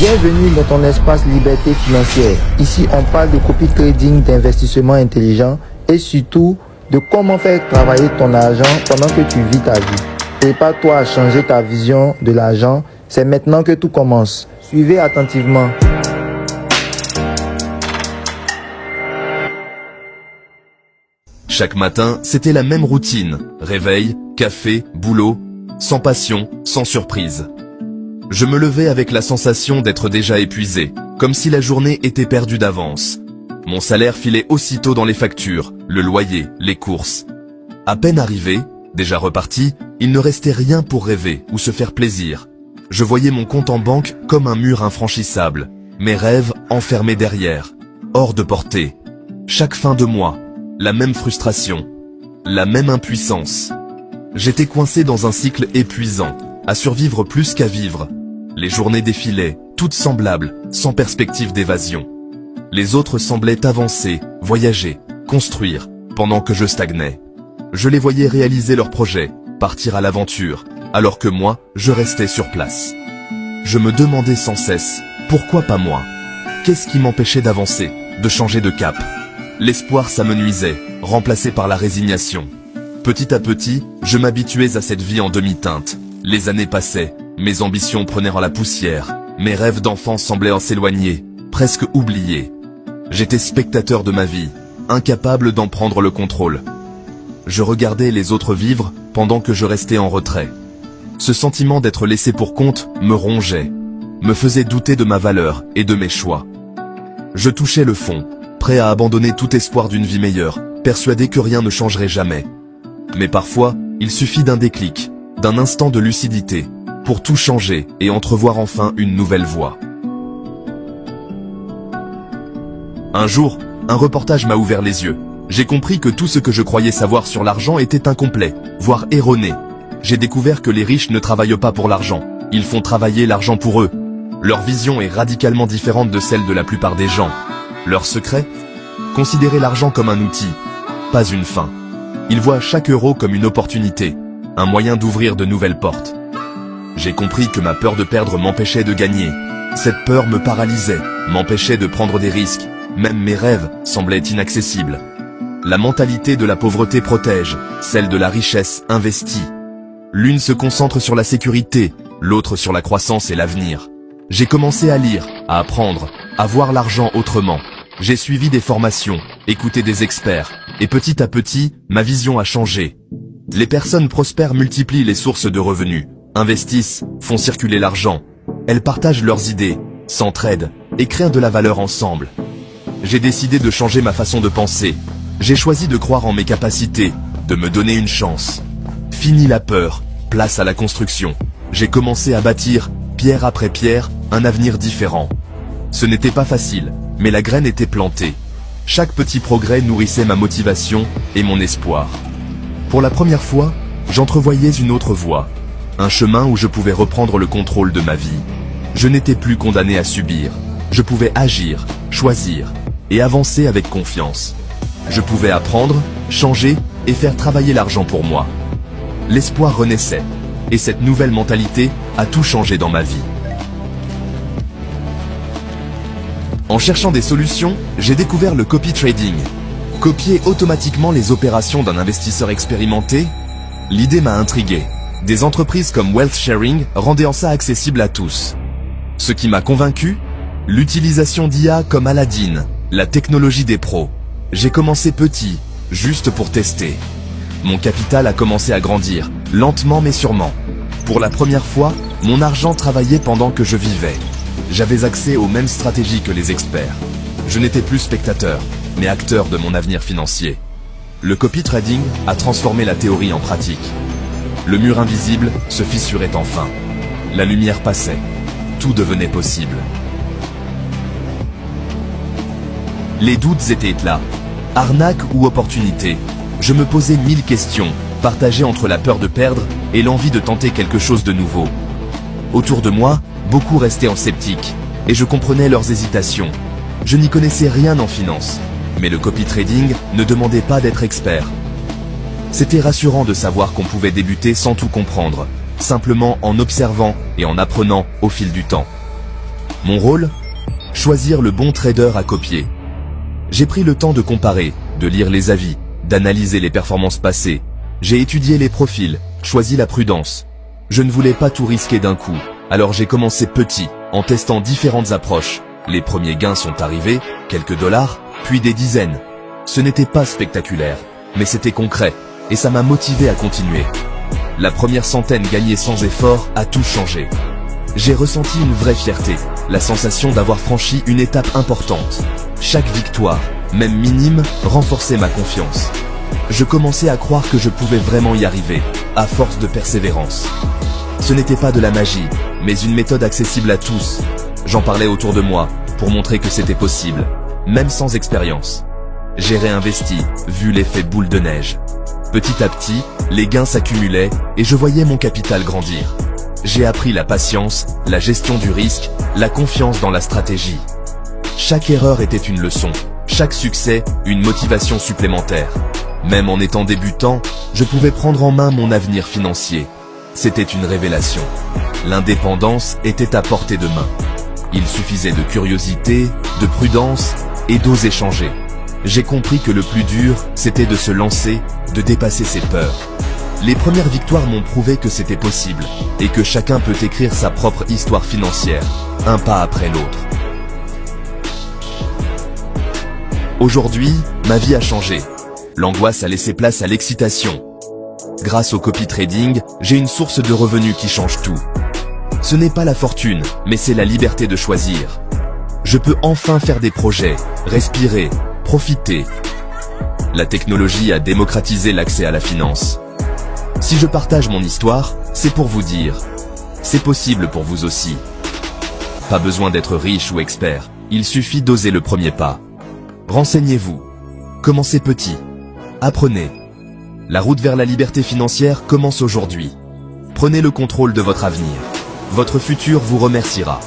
Bienvenue dans ton espace liberté financière. Ici, on parle de copy trading, d'investissement intelligent et surtout de comment faire travailler ton argent pendant que tu vis ta vie. Prépare-toi à changer ta vision de l'argent. C'est maintenant que tout commence. Suivez attentivement. Chaque matin, c'était la même routine. Réveil, café, boulot, sans passion, sans surprise. Je me levais avec la sensation d'être déjà épuisé, comme si la journée était perdue d'avance. Mon salaire filait aussitôt dans les factures, le loyer, les courses. À peine arrivé, déjà reparti, il ne restait rien pour rêver ou se faire plaisir. Je voyais mon compte en banque comme un mur infranchissable, mes rêves enfermés derrière, hors de portée. Chaque fin de mois, la même frustration, la même impuissance. J'étais coincé dans un cycle épuisant, à survivre plus qu'à vivre. Les journées défilaient, toutes semblables, sans perspective d'évasion. Les autres semblaient avancer, voyager, construire, pendant que je stagnais. Je les voyais réaliser leurs projets, partir à l'aventure, alors que moi, je restais sur place. Je me demandais sans cesse, pourquoi pas moi? Qu'est-ce qui m'empêchait d'avancer, de changer de cap? L'espoir s'amenuisait, remplacé par la résignation. Petit à petit, je m'habituais à cette vie en demi-teinte. Les années passaient, mes ambitions prenaient en la poussière, mes rêves d'enfant semblaient en s'éloigner, presque oubliés. J'étais spectateur de ma vie, incapable d'en prendre le contrôle. Je regardais les autres vivre pendant que je restais en retrait. Ce sentiment d'être laissé pour compte me rongeait, me faisait douter de ma valeur et de mes choix. Je touchais le fond, prêt à abandonner tout espoir d'une vie meilleure, persuadé que rien ne changerait jamais. Mais parfois, il suffit d'un déclic, d'un instant de lucidité, pour tout changer et entrevoir enfin une nouvelle voie. Un jour, un reportage m'a ouvert les yeux. J'ai compris que tout ce que je croyais savoir sur l'argent était incomplet, voire erroné. J'ai découvert que les riches ne travaillent pas pour l'argent, ils font travailler l'argent pour eux. Leur vision est radicalement différente de celle de la plupart des gens. Leur secret? Considérer l'argent comme un outil, pas une fin. Ils voient chaque euro comme une opportunité, un moyen d'ouvrir de nouvelles portes. J'ai compris que ma peur de perdre m'empêchait de gagner. Cette peur me paralysait, m'empêchait de prendre des risques. Même mes rêves semblaient inaccessibles. La mentalité de la pauvreté protège, celle de la richesse investit. L'une se concentre sur la sécurité, l'autre sur la croissance et l'avenir. J'ai commencé à lire, à apprendre, à voir l'argent autrement. J'ai suivi des formations, écouté des experts, et petit à petit, ma vision a changé. Les personnes prospères multiplient les sources de revenus, investissent, font circuler l'argent. Elles partagent leurs idées, s'entraident, et créent de la valeur ensemble. J'ai décidé de changer ma façon de penser. J'ai choisi de croire en mes capacités, de me donner une chance. Fini la peur, place à la construction. J'ai commencé à bâtir, pierre après pierre, un avenir différent. Ce n'était pas facile, mais la graine était plantée. Chaque petit progrès nourrissait ma motivation et mon espoir. Pour la première fois, j'entrevoyais une autre voie. Un chemin où je pouvais reprendre le contrôle de ma vie. Je n'étais plus condamné à subir. Je pouvais agir, choisir et avancer avec confiance. Je pouvais apprendre, changer et faire travailler l'argent pour moi. L'espoir renaissait, et cette nouvelle mentalité a tout changé dans ma vie. En cherchant des solutions, j'ai découvert le copy trading. Copier automatiquement les opérations d'un investisseur expérimenté? L'idée m'a intrigué. Des entreprises comme Wealth Sharing rendaient ça accessible à tous. Ce qui m'a convaincu? L'utilisation d'IA comme Aladdin, la technologie des pros. J'ai commencé petit, juste pour tester. Mon capital a commencé à grandir, lentement mais sûrement. Pour la première fois, mon argent travaillait pendant que je vivais. J'avais accès aux mêmes stratégies que les experts. Je n'étais plus spectateur, mais acteur de mon avenir financier. Le copy trading a transformé la théorie en pratique. Le mur invisible se fissurait enfin. La lumière passait. Tout devenait possible. Les doutes étaient là. Arnaque ou opportunité? Je me posais 1000 questions, partagées entre la peur de perdre et l'envie de tenter quelque chose de nouveau. Autour de moi, beaucoup restaient en sceptique, et je comprenais leurs hésitations. Je n'y connaissais rien en finance, mais le copy trading ne demandait pas d'être expert. C'était rassurant de savoir qu'on pouvait débuter sans tout comprendre, simplement en observant et en apprenant au fil du temps. Mon rôle? Choisir le bon trader à copier. J'ai pris le temps de comparer, de lire les avis, d'analyser les performances passées. J'ai étudié les profils, choisi la prudence. Je ne voulais pas tout risquer d'un coup, alors j'ai commencé petit, en testant différentes approches. Les premiers gains sont arrivés, quelques dollars, puis des dizaines. Ce n'était pas spectaculaire, mais c'était concret, et ça m'a motivé à continuer. La première centaine gagnée sans effort a tout changé. J'ai ressenti une vraie fierté, la sensation d'avoir franchi une étape importante. Chaque victoire, même minime, renforçait ma confiance. Je commençais à croire que je pouvais vraiment y arriver, à force de persévérance. Ce n'était pas de la magie, mais une méthode accessible à tous. J'en parlais autour de moi, pour montrer que c'était possible, même sans expérience. J'ai réinvesti, vu l'effet boule de neige. Petit à petit, les gains s'accumulaient et je voyais mon capital grandir. J'ai appris la patience, la gestion du risque, la confiance dans la stratégie. Chaque erreur était une leçon, chaque succès, une motivation supplémentaire. Même en étant débutant, je pouvais prendre en main mon avenir financier. C'était une révélation. L'indépendance était à portée de main. Il suffisait de curiosité, de prudence et d'oser changer. J'ai compris que le plus dur, c'était de se lancer, de dépasser ses peurs. Les premières victoires m'ont prouvé que c'était possible et que chacun peut écrire sa propre histoire financière, un pas après l'autre. Aujourd'hui, ma vie a changé. L'angoisse a laissé place à l'excitation. Grâce au copy trading, j'ai une source de revenus qui change tout. Ce n'est pas la fortune, mais c'est la liberté de choisir. Je peux enfin faire des projets, respirer, profiter. La technologie a démocratisé l'accès à la finance. Si je partage mon histoire, c'est pour vous dire, c'est possible pour vous aussi. Pas besoin d'être riche ou expert, il suffit d'oser le premier pas. Renseignez-vous. Commencez petit. Apprenez. La route vers la liberté financière commence aujourd'hui. Prenez le contrôle de votre avenir. Votre futur vous remerciera.